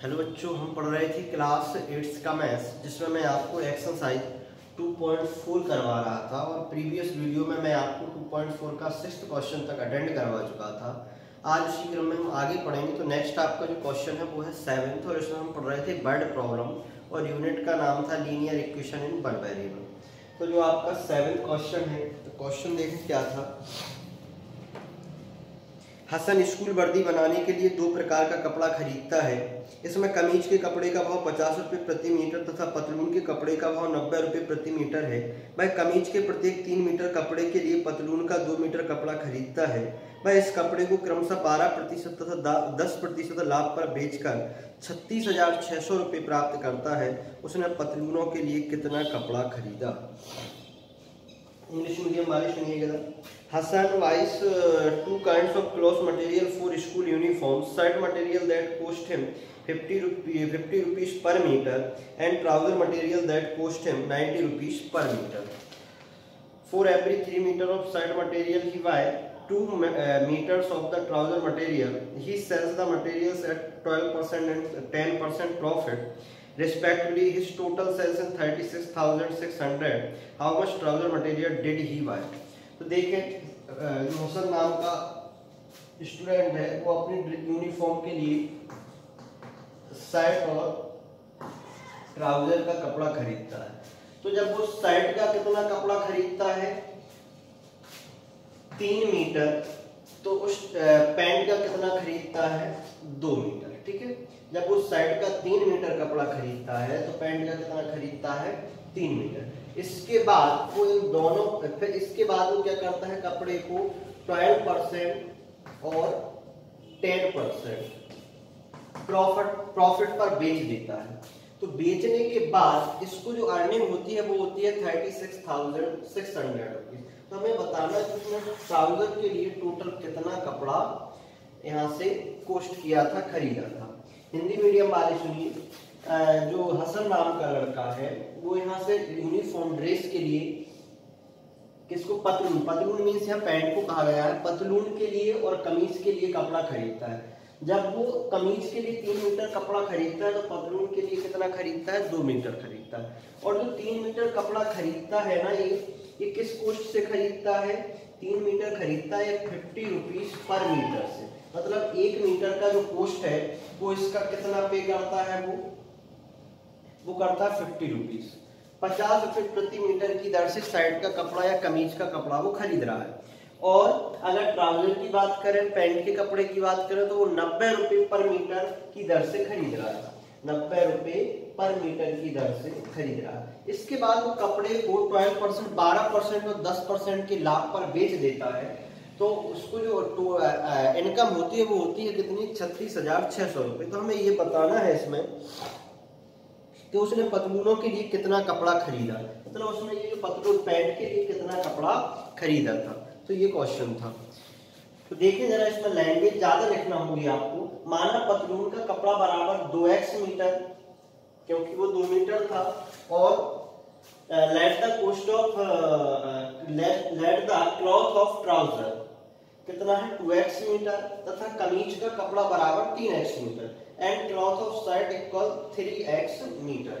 Hello बच्चों, हम पढ़ रहे थे क्लास 8 का मैथ्स, जिसमें मैं आपको एक्सरसाइज 2.4 करवा रहा था और प्रीवियस वीडियो में मैं आपको 2.4 का 6th क्वेश्चन तक अटेंड करवा चुका था। आज उसी क्रम में हम आगे पढ़ेंगे। तो नेक्स्ट आपका जो क्वेश्चन है वो है 7th और इसमें हम पढ़ रहे थे वर्ड प्रॉब्लम और यूनिट का नाम था linear equation in one variable. तो जो आपका 7th क्वेश्चन है, तो क्वेश्चन देखें क्या था। हसन स्कूल वर्दी बनाने के लिए 2 प्रकार का कपड़ा खरीदता है। इसमें कमीज के कपड़े का भाव 50 रुपये प्रति मीटर तथा पतलून के कपड़े का भाव 90 रुपये प्रति मीटर है। वह कमीज के प्रत्येक 3 मीटर कपड़े के लिए पतलून का 2 मीटर कपड़ा खरीदता है। वह इस कपड़े को क्रमशः 12% तथा 10% लाभ पर बेचकर 36,600 रुपये प्राप्त करता है। उसने पतलूनों के लिए कितना कपड़ा खरीदा। इंग्लिश मीडियम वाले सुनिएगा। Hassan buys 2 kinds of cloth material for school uniforms. Shirt material that cost him 50 rupees per meter and trouser material that cost him 90 rupees per meter. For every 3 meter of shirt material he buys 2 meters of the trouser material. He sells the materials at 12% and 10% profit. Respectively, his total sales in 36,600. How much trouser material did he buy? तो देखें, हसन नाम का student है, वो अपनी uniform के लिए shirt और ट्राउजर का कपड़ा खरीदता है। तो जब वो शर्ट का कितना कपड़ा खरीदता है 3 मीटर, तो उस पैंट का कितना खरीदता है 2 मीटर। ठीक है, जब वो शर्ट का 3 मीटर कपड़ा खरीदता है तो पैंट का कितना खरीदता है 3 मीटर। इसके बाद वो इन दोनों, फिर इसके बाद वो क्या करता है, कपड़े को 12% और 10% प्रॉफिट पर बेच देता है। तो बेचने के बाद इसको जो अर्निंग होती है वो होती है 36,600 रुपीज। तो हमें बताना है कि उसने ट्राउजर के लिए टोटल कितना कपड़ा यहाँ से कोस्ट किया था, खरीदा था। हिंदी मीडियम वाले सुनिए, जो हसन नाम का लड़का है वो यहाँ से यूनिफॉर्म ड्रेस के लिए किसको, पतलून मीन्स यहाँ पैंट को कहा गया है, पतलून के लिए और कमीज के लिए कपड़ा खरीदता है। जब वो कमीज के लिए 3 मीटर कपड़ा खरीदता है तो पतलून के लिए कितना खरीदता है 2 मीटर खरीदता है। और जो 3 मीटर कपड़ा खरीदता है ना, ये किस कोस्ट से खरीदता है, 3 मीटर खरीदता है 50 रुपीज पर मीटर से। मतलब 1 मीटर का जो कोस्ट है वो इसका कितना पे करता है, वो करता है 50 रुपीज। 50 रुपये प्रति मीटर की दर से शर्ट का कपड़ा या कमीज का कपड़ा वो खरीद रहा है। और अगर ट्राउजर की बात करें, पैंट के कपड़े की बात करें, तो वो 90 रुपये पर मीटर की दर से खरीद रहा है। 90 रुपये पर मीटर की दर से खरीद रहा है। इसके बाद वो कपड़े को 12%, 12% और 10% के लाभ पर बेच देता है। तो उसको जो इनकम होती है वो होती है कितनी, 36,600 रुपये। तो हमें ये बताना है इसमें कि उसने पतलूनों के लिए कितना कपड़ा खरीदा, मतलब उसने ये पतलून पैंट के लिए कितना कपड़ा खरीदा था। तो ये क्वेश्चन था। तो देखिए जरा, इसमें लैंग्वेज ज्यादा लिखना होगी आपको। माना पतलून का कपड़ा बराबर 2x मीटर, क्योंकि वो 2 मीटर था, और let the cloth of trouser कितना है 2x मीटर, तथा कमीज का कपड़ा बराबर 3x metre and cloth of shirt equal 3x metre.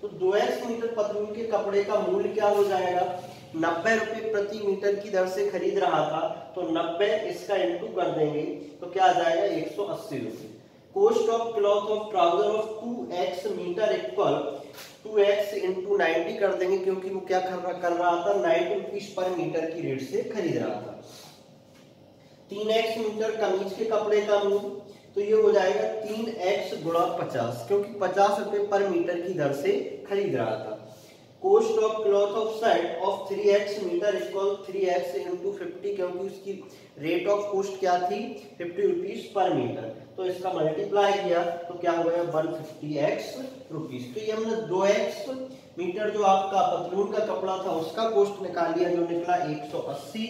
तो 2x मीटर पतलून के कपड़े का मूल्य क्या हो जाएगा, 90 रुपये प्रति मीटर की दर से खरीद रहा था, तो 90 इसका इंटू कर देंगे तो क्या आ जाएगा 180 रुपये। Cost of cloth of trouser of 2x metre equal 2x into 90 कर देंगे, क्योंकि वो क्या कर रहा था 90 रुपीज पर मीटर की रेट से खरीद रहा था। 3x मीटर कमीज के कपड़े का मूल्य, तो ये हो जाएगा 3x गुणा 50, क्योंकि 50 रुपये पर मीटर की दर से खरीद रहा था। Cost of cloth of shirt of 3x metre equal 3x into 50, क्योंकि उसकी रेट ऑफ कोस्ट क्या थी 50 रुपीज पर मीटर। तो इसका मल्टीप्लाई किया तो क्या हो गया 150x रुपीज। तो ये हमने 2x मीटर जो आपका पतलून का कपड़ा था उसका कोस्ट निकाल लिया, जो निकला 180,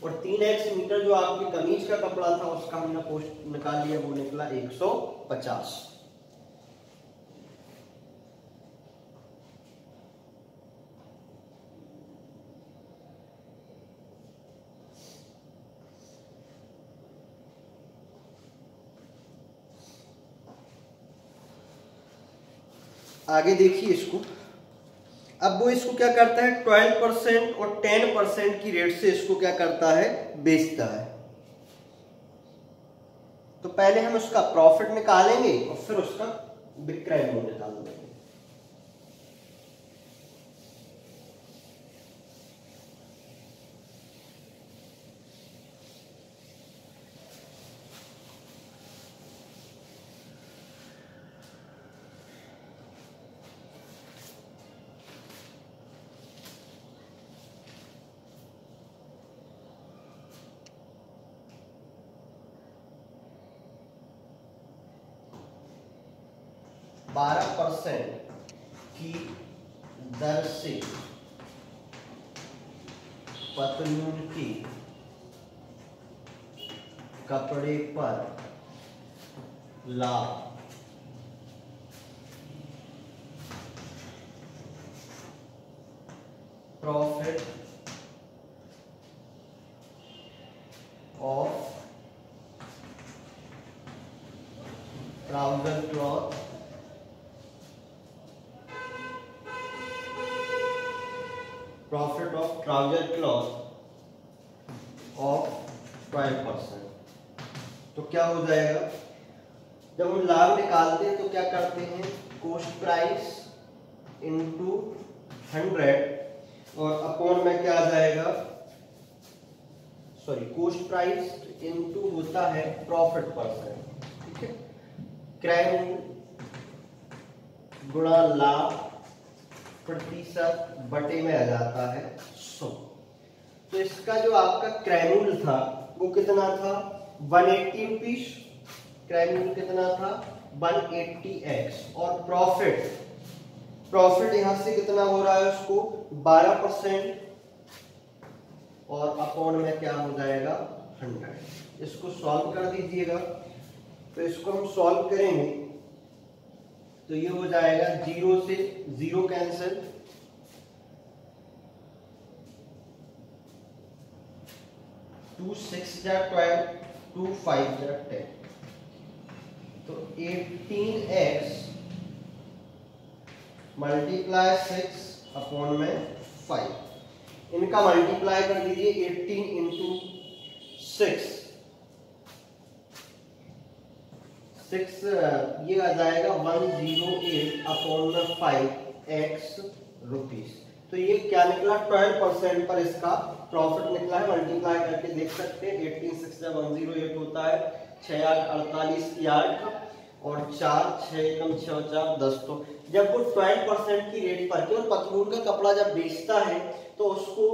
और 3x मीटर जो आपकी कमीज का कपड़ा था उसका हमने कोस्ट निकाल लिया, वो निकला 150। आगे देखिए इसको। अब वो इसको क्या करता है, 12% और 10% की रेट से इसको क्या करता है, बेचता है। तो पहले हम उसका प्रॉफिट निकालेंगे और फिर उसका विक्रय मूल्य निकाल देंगे। बारह % की दर से पतलून के कपड़े पर लाभ profit of trouser cloth profit of trouser cloth of 12%। तो क्या हो जाएगा, जब हम लाभ निकालते हैं तो क्या करते हैं, कॉस्ट प्राइस इनटू 100 और अपॉन में क्या आ जाएगा, सॉरी कॉस्ट प्राइस इनटू होता है प्रॉफिट %, ठीक है, क्रय मूल्य गुणा लाभ प्रतिशत बटे में आ जाता है 100। तो इसका जो आपका क्रय मूल्य था वो कितना था, 180 रुपीज। क्रय मूल्य कितना था, 180x। और प्रॉफिट यहां से कितना हो रहा है उसको 12% और अपॉन में क्या हो जाएगा 100। इसको सॉल्व कर दीजिएगा। तो इसको हम सॉल्व करेंगे तो ये हो जाएगा 0 से 0 कैंसिल, 2 6 जा 12, 2 5 जा 10। तो 18x मल्टीप्लाई 6 अपॉन में 5। इनका मल्टीप्लाई कर दीजिए, 18 इंटू 6 ये आ जाएगा 108 अपॉन में 5x रुपीस। तो ये क्या निकला, 12% पर इसका प्रॉफिट निकला है। मल्टीप्लाई करके देख सकते हैं, 18 6 जब 108 होता है, 6 8 48 की 8 और 4 6 कम 6 4 10। तो जब वो 12% की रेट पर, केवल पतलून का कपड़ा जब बेचता है तो उसको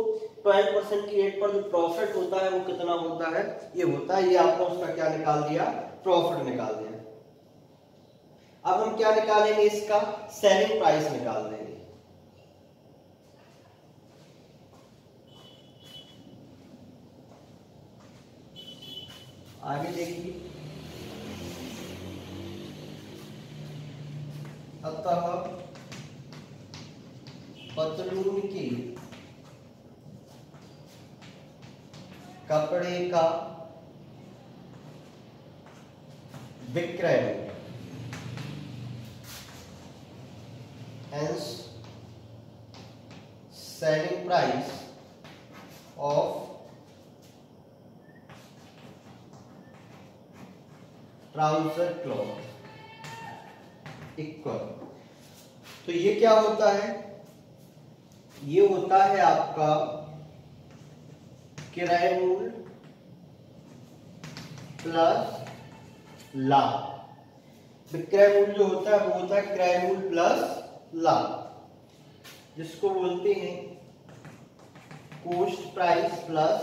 12% की रेट पर जो प्रॉफिट होता है वो कितना होता है, ये होता है, ये आपने उसका क्या निकाल दिया, प्रॉफिट निकाल दिया। अब हम क्या निकालेंगे, इसका सेलिंग प्राइस निकाल देंगे। आगे देखिए, अतः पतलून के कपड़े का विक्रय hence selling price of trouser cloth equal. तो ये क्या होता है, ये होता है आपका किराए मूल्य प्लस लाभ। विक्रय मूल्य जो होता है वो होता है किराए मूल्य प्लस लाभ, जिसको बोलते हैं कॉस्ट प्राइस प्लस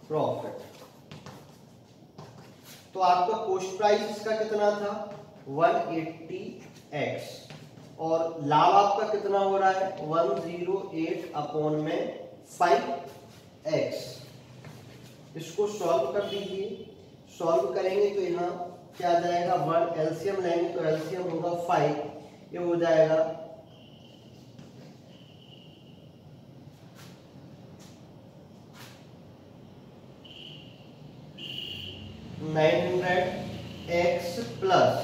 प्रॉफिट। तो आपका कॉस्ट प्राइस इसका कितना था 180x और लाभ आपका कितना हो रहा है 108 अपॉन में 5x। इसको सॉल्व कर दीजिए। सॉल्व करेंगे तो यहाँ क्या आ जाएगा, 1 एलसीएम लेंगे तो एलसीएम होगा 5, ये हो जाएगा 900x प्लस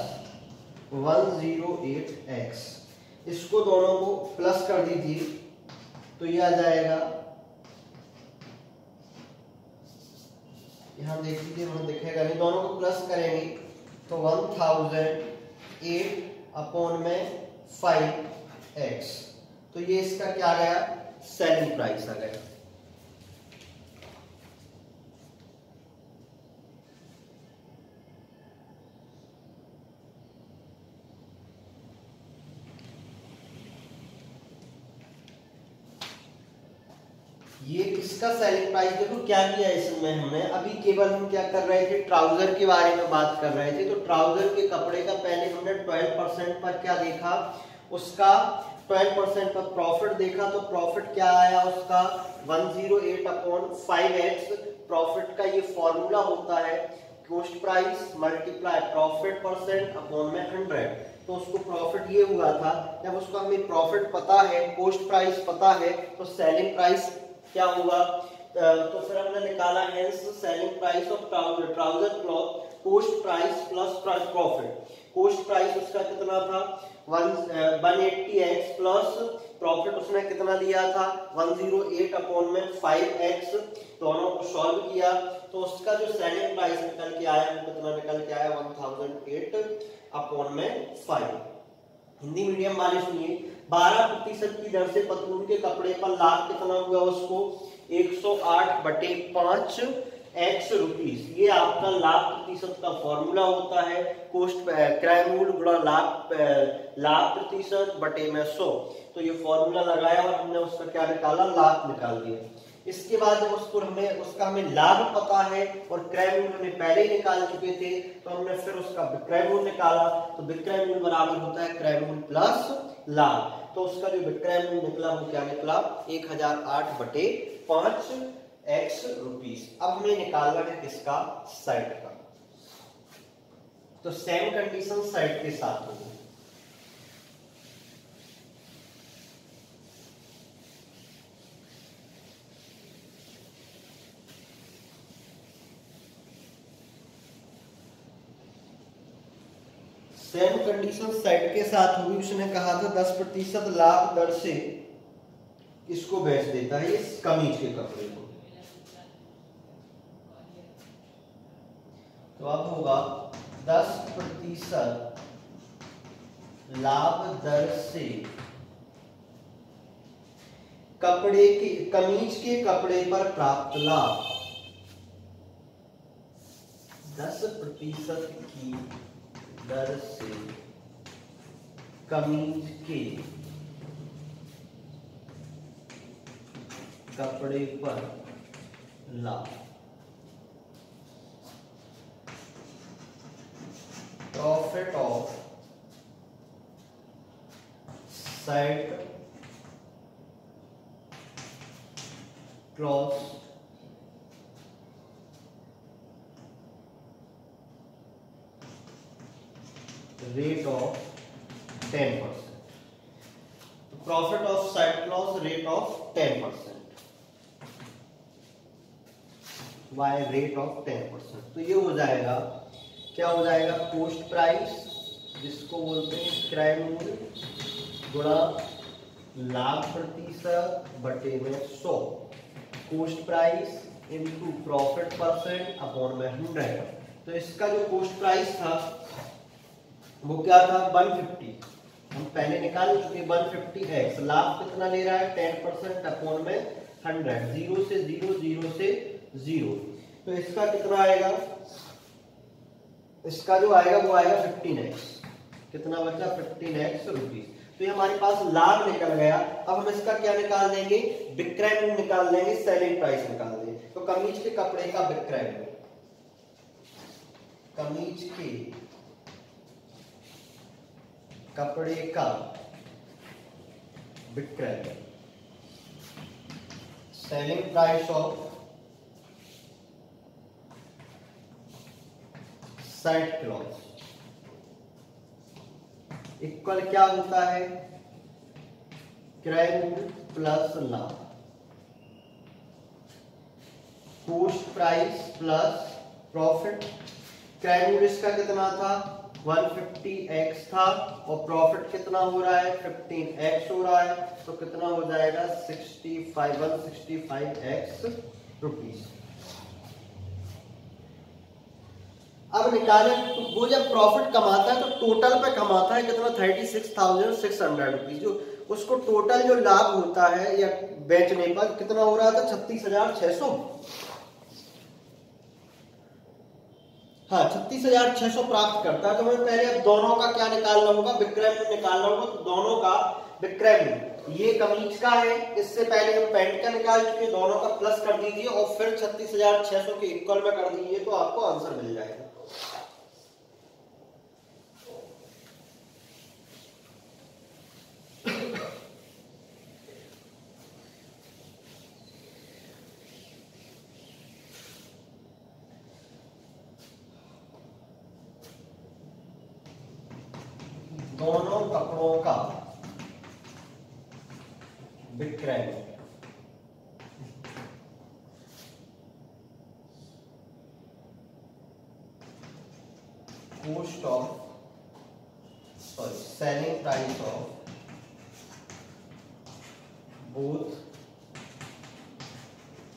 108x। इसको दोनों को प्लस कर दीजिए तो ये आ जाएगा, यहां देख लीजिए, वहां दिखेगा नहीं, दोनों को प्लस करेंगे तो 1008 अपॉन में 5x, तो ये इसका क्या आ गया, सेलिंग प्राइस आ गया। ये किसका सेलिंग प्राइस, देखो क्या किया इसमें हमने, अभी केवल हम क्या कर रहे थे, ट्राउजर के बारे में बात कर रहे थे। तो ट्राउजर के कपड़े का पहले हमने 12% पर क्या देखा, उसका 12% पर प्रॉफिट देखा। तो प्रॉफिट क्या आया उसका 108 अपॉन 5x। प्रॉफिट का ये फॉर्मूला होता है cost price multiply profit percent upon में 100। तो उसको प्रॉफिट ये हुआ था, जब उसको हमें प्रॉफिट पता है, कॉस्ट प्राइस पता है, तो सेलिंग प्राइस क्या होगा, तो फिर हमने निकाला hence selling price of trouser cloth cost price plus profit. Cost price उसका कितना था 180x प्लस प्रॉफिट उसने कितना दिया था 108 अपॉन में 5x। दोनों को सॉल्व किया तो उसका जो सेलिंग प्राइस निकल के आया वो कितना निकल के आया 1008 अपॉन में 5। हिंदी मीडियम वाले सुनिए, 12% की दर से पतलून के कपड़े पर लाभ कितना हुआ उसको 108/5 x रुपीस। ये आपका लाभ प्रतिशत का फॉर्मूला होता है, कॉस्ट क्रय मूल्य गुणा लाभ प्रतिशत बटे में 100। तो ये फॉर्मूला लगाया और हमने उसका क्या निकाला, लाभ निकाल दिया। इसके बाद जब उसका हमें लाभ पता है और क्रय मूल्य हमें पहले ही निकाल चुके थे, तो हमने फिर उसका विक्रय मूल्य निकाला। तो विक्रय मूल्य बराबर होता है क्रय मूल्य प्लस लाभ। तो उसका जो विक्रय मूल्य निकला वो क्या निकला 1008/5 x रुपीस। अब हमें निकालना है किसका, शर्ट का। तो सेम कंडीशन शर्ट के साथ होगी। सेम कंडीशन सेट के साथ होगी। उसने कहा था 10% लाभ दर से इसको बेच देता है, इस कमीज के कपड़े को। तो अब होगा 10% लाभ दर से कमीज के कपड़े पर प्राप्त लाभ। 10% की दर से कमीज के कपड़े पर लाभ। Profit of shirt cloth rate of 10%। Profit of shirt cloth rate of 10%, y rate of 10%। तो ये हो जाएगा, क्या हो जाएगा, कॉस्ट प्राइस जिसको बोलते हैं क्रय मूल्य गुणा लाभ प्रतिशत बटे में 100। Cost price into profit percent upon में 100। तो इसका जो कॉस्ट प्राइस था वो क्या था 150, हम पहले निकाल चुके 150x। लाभ कितना ले रहा है 10% अपॉन में 100, 0 से 0, 0 से 0। तो इसका कितना आएगा, इसका जो आएगा वो आएगा 15x। कितना बचा 15x रुपीस। तो ये हमारे पास लाभ निकल गया। अब हम इसका क्या निकाल देंगे, विक्रय मूल्य निकाल देंगे, सेलिंग प्राइस निकाल देंगे। तो कमीज के कपड़े का विक्रय मूल्य, कमीज के कपड़े का विक्रय, selling price of shirt cloth equal क्या होता है, क्रय मूल्य प्लस लाभ। Cost price plus profit. क्रय मूल्य इसका कितना था 150x था और प्रॉफिट कितना हो रहा है 15x हो रहा है, तो कितना हो जाएगा 165x रुपीज। अब निकालें तो वो जब प्रॉफिट कमाता है तो टोटल पे कमाता है कितना 36,600 रुपीज। जो उसको टोटल जो लाभ होता है या बेचने पर कितना हो रहा था 36,600। हाँ 36,600 प्राप्त करता है। तो मैं पहले अब दोनों का क्या निकालना होगा, विक्रय मूल्य निकालना होगा। तो दोनों का विक्रय मूल्य, ये कमीज का है, इससे पहले हम पैंट का निकाल चुके, दोनों का प्लस कर दीजिए और फिर 36,600 के इक्वल में कर दीजिए तो आपको आंसर मिल जाएगा। दोनों कपड़ों का विक्रय cost of selling price of both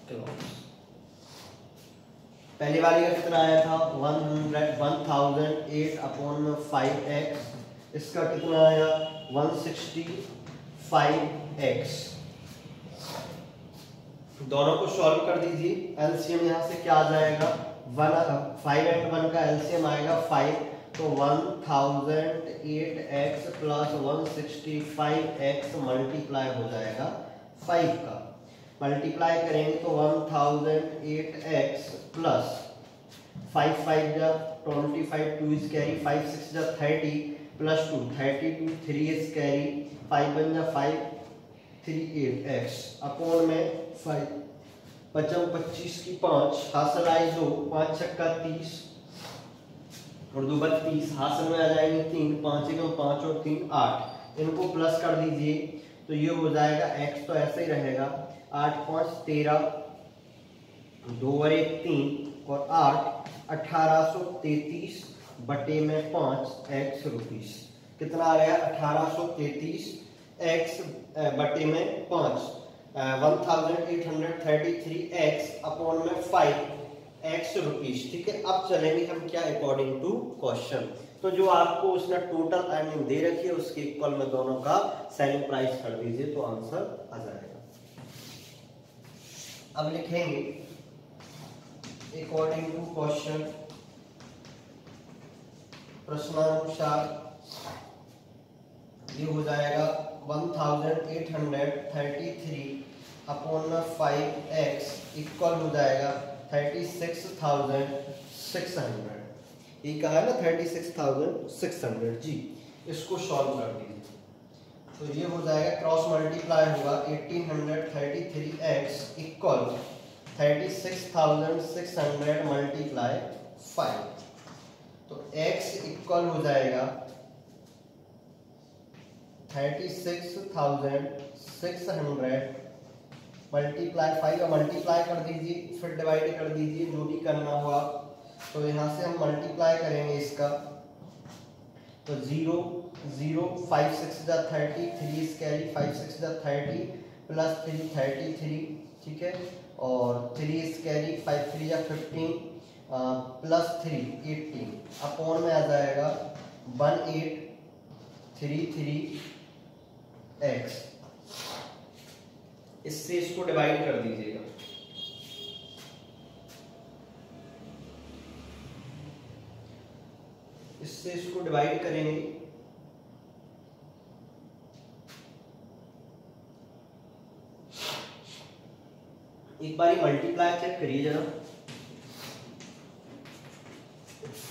clothes. पहली वाली का कितना आया था 1008/5x, इसका कितना आया 165x। दोनों को सॉल्व कर दीजिए, एलसीएम यहां से क्या आ जाएगा 5 and 1 का एलसीएम आएगा 5, तो 1008x प्लस 165x मल्टीप्लाई हो जाएगा 5 का। मल्टीप्लाई करेंगे तो 1008x प्लस 5 5 जा 25, 2 is कैरी, 5 6 जा 30 प्लस 2 32, 3 is कैरी, 5 1 जा 5 3 8x अपॉन में 5 पचम 25 की 5 हासिल आई 2, 5 छक्का 30 और 2 32, हासिल में आ जाएंगे 3, 5 एकम 5 और 3 8। इनको प्लस कर दीजिए तो ये हो जाएगा x तो ऐसे ही रहेगा 8 5 13, 2 और 1 3 और 8 1833 बटे में 5 x रुपीस। कितना आ गया 1833 x बटे में 5 1833x अपॉन में 5 x रुपीस। ठीक है, अब चलेंगे हम क्या अकॉर्डिंग टू क्वेश्चन। तो जो आपको उसने टोटल अर्निंग दे रखी है उसके इक्वल में दोनों का सेलिंग प्राइस कर दीजिए तो आंसर आ जाएगा। अब लिखेंगे अकॉर्डिंग टू क्वेश्चन, प्रश्नानुसार ये हो जाएगा 1833 अपॉन 5x इक्वल हो जाएगा 36,600। ये कहा है ना 36,600 जी। इसको सॉल्व कर दीजिए तो ये हो जाएगा क्रॉस मल्टीप्लाई होगा 1833x इक्वल 36,600 मल्टीप्लाई 5, तो x इक्वल हो जाएगा 36,600 मल्टीप्लाई 5 का मल्टीप्लाई कर दीजिए फिर डिवाइड कर दीजिए जो भी करना हो आप। तो यहाँ से हम मल्टीप्लाई करेंगे इसका तो 0 0 5 6 जा 30, 3 is कैरी, 5 6 जा 30 प्लस 3 33, ठीक है, और 3 is कैरी, 5 3 जा 15 प्लस 3 18 अपॉन में आ जाएगा 1833x। इससे इसको डिवाइड कर दीजिएगा, इससे इसको डिवाइड करेंगे एक बारी मल्टीप्लाई चेक करिए जरा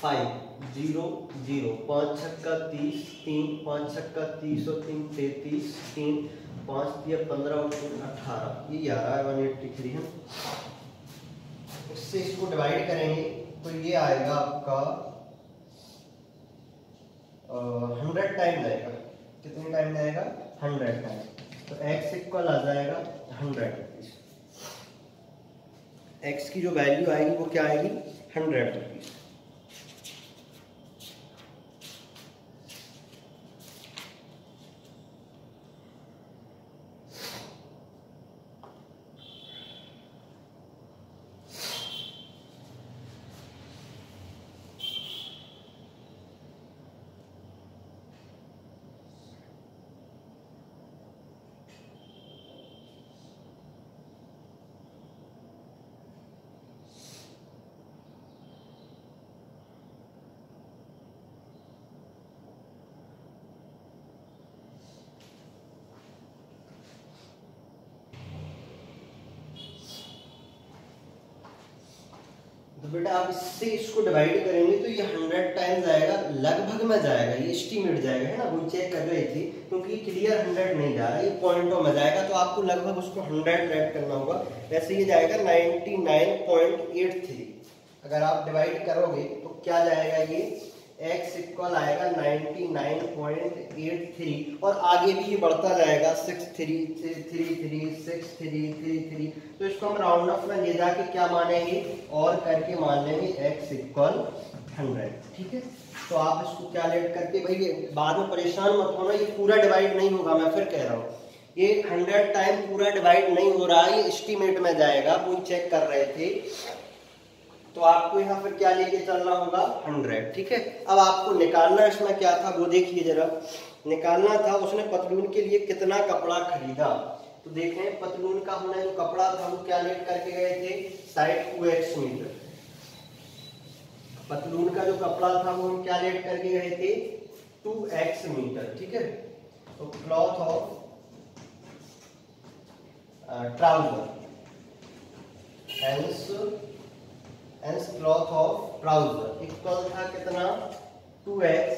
5 0 0 5 छक्का 30 3 5 छक्का 30 और 3 33 3 5 3 15 और 3 18 ये आ रहा है 183 है। इससे इसको डिवाइड करेंगे तो ये आएगा आपका 100 टाइम जाएगा। कितने टाइम जाएगा 100 टाइम, तो x इक्वल आ जाएगा 100 रुपीज। x की जो वैल्यू आएगी वो क्या आएगी 100 रुपीज। तो बेटा आप इससे इसको डिवाइड करेंगे तो ये 100 टाइम्स आएगा, लगभग में जाएगा, ये एस्टीमेट जाएगा, है ना, वो चेक कर रहे थे क्योंकि क्लियर 100 नहीं जा रहा, ये पॉइंटों में जाएगा, तो आपको लगभग उसको 100 ऐड करना होगा। वैसे ये जाएगा 99.83। अगर आप डिवाइड करोगे तो क्या जाएगा, ये x इक्वल आएगा 99.83 और आगे भी ये बढ़ता जाएगा 6333 6333। तो इसको हम राउंड ऑफ में ले जाके क्या मानेंगे और करके मान लेंगे x इक्वल 100। ठीक है, तो आप इसको कैलकुलेट करके, भाई ये बाद में परेशान मत होना, ये पूरा डिवाइड नहीं होगा, मैं फिर कह रहा हूँ ये 100 टाइम पूरा डिवाइड नहीं हो रहा है, ये एस्टीमेट में जाएगा, वो चेक कर रहे थे। तो आपको यहाँ पर क्या लेके चलना होगा 100। ठीक है, अब आपको निकालना इसमें क्या था वो देखिए जरा, निकालना था उसने पतलून के लिए कितना कपड़ा खरीदा। तो देखें पतलून का हमने जो कपड़ा था वो क्या लेट करके गए थे, साइड 2x मीटर। पतलून का जो कपड़ा था वो हम क्या लेट करके गए थे 2x मीटर। ठीक है, तो cloth of trouser and cloth of trouser equal था कितना 2x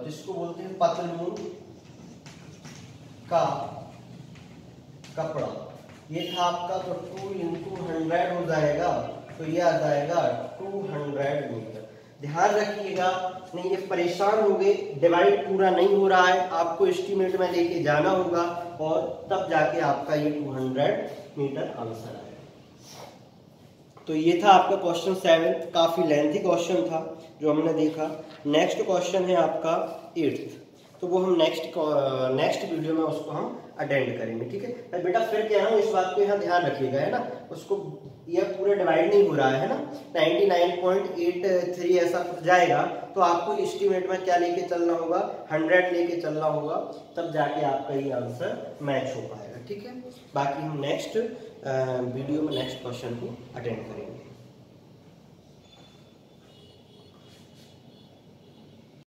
जिसको बोलते हैं पतलून का कपड़ा, ये था आपका, तो 2 into 100 हो जाएगा, तो ये आ जाएगा 200 मीटर। ध्यान रखिएगा, नहीं ये परेशान हो गए, डिवाइड पूरा नहीं हो रहा है, आपको एस्टीमेट में लेके जाना होगा और तब जाके आपका ये 200 मीटर आंसर आएगा। तो ये था आपका क्वेश्चन 7, काफी लेंथी क्वेश्चन था जो हमने देखा। नेक्स्ट क्वेश्चन है आपका 8th, तो वो हम नेक्स्ट वीडियो में उसको हम अटेंड करेंगे। ठीक है, मैं बेटा फिर कह रहा हूँ इस बात को यहाँ ध्यान रखिएगा, है ना, उसको ये पूरा डिवाइड नहीं हो रहा है ना, 99.83 ऐसा कुछ जाएगा, तो आपको एस्टीमेट में क्या लेके चलना होगा 100 लेके चलना होगा, तब जाके आपका ये आंसर मैच हो पाएगा। ठीक है, बाकी हम नेक्स्ट वीडियो में नेक्स्ट क्वेश्चन को अटेंड करेंगे।